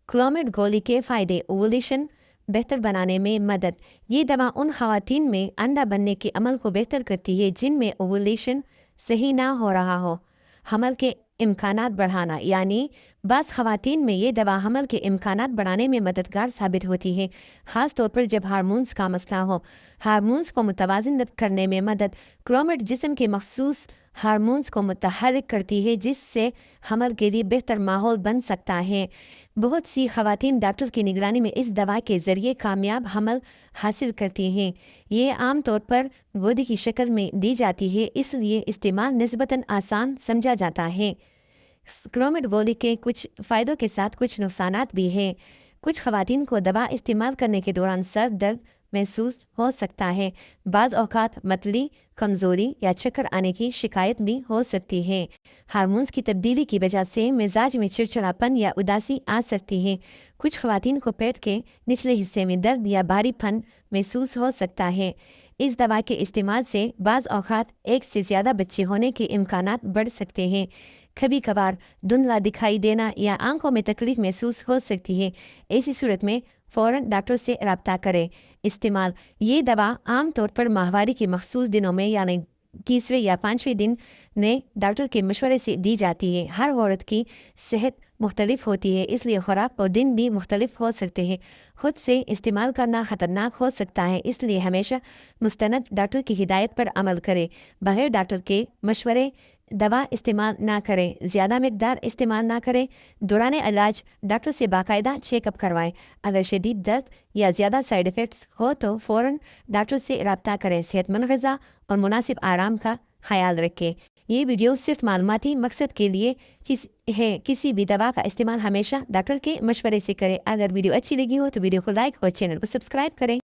Clomid गोली के फ़ायदे। ओवुलेशन बेहतर बनाने में मदद। ये दवा उन ख़वातीन में अंडा बनने के अमल को बेहतर करती है जिनमें ओवुलेशन सही ना हो रहा हो। हमल के इम्कानात बढ़ाना, यानी बाज़ ख़वातीन में ये दवा हमल के इम्कानात बढ़ाने में मददगार साबित होती है, ख़ास तौर पर जब हार्मोन्स का मसला हो। हार्मोन्स को मुतवाज़िन करने में मदद। क्लोमिड जिस्म के मखसूस हार्मोन्स को मुतहर्रिक करती है जिससे हमल के लिए बेहतर माहौल बन सकता है। बहुत सी ख़वातीन डॉक्टर की निगरानी में इस दवा के ज़रिए कामयाब हमल हासिल करती हैं। ये आम तौर पर गोदी की शक्ल में दी जाती है, इसलिए इस्तेमाल निस्बतन आसान समझा जाता है। क्लोमिड गोली के कुछ फ़ायदों के साथ कुछ नुकसानात भी हैं। कुछ ख़वातीन को दवा इस्तेमाल करने के दौरान सर दर्द महसूस हो सकता है। बाज़ औक़ात मतली, कमज़ोरी या चक्कर आने की शिकायत भी हो सकती है। हार्मोन्स की तब्दीली की वजह से मिजाज में चिड़चिड़ापन या उदासी आ सकती है। कुछ ख़वातीन को पेट के निचले हिस्से में दर्द या भारीपन महसूस हो सकता है। इस दवा के इस्तेमाल से बाज़ औक़ात एक से ज़्यादा बच्चे होने के इम्कानात बढ़ सकते हैं। कभी कभार धुंधला दिखाई देना या आंखों में तकलीफ महसूस हो सकती है। ऐसी सूरत में फ़ौरन डॉक्टर से रब्ता करें। इस्तेमाल। ये दवा आम तौर पर माहवारी के मखसूस दिनों में यानी तीसरे या पाँचवें दिन ने डॉक्टर के मशवरे से दी जाती है। हर औरत की सेहत मुख्तलिफ होती है, इसलिए खुराक और दिन भी मुख्तलिफ हो सकते हैं। खुद से इस्तेमाल करना ख़तरनाक हो सकता है, इसलिए हमेशा मुस्तनद डॉक्टर की हिदायत पर अमल करें। बग़ैर डॉक्टर के मशवरे दवा इस्तेमाल ना करें। ज़्यादा मकदार इस्तेमाल ना करें। दौरान इलाज डॉक्टर से बाकायदा चेकअप करवाएं। अगर शदीद दर्द या ज़्यादा साइड इफ़ेक्ट्स हो तो फ़ौरन डॉक्टर से रब्ता करें। सेहतमंद ग़िज़ा और मुनासिब आराम का ख्याल रखें। ये वीडियो सिर्फ मालूमाती मकसद के लिए किसी भी दवा का इस्तेमाल हमेशा डॉक्टर के मशवरे से करें। अगर वीडियो अच्छी लगी हो तो वीडियो को लाइक और चैनल को सब्सक्राइब करें।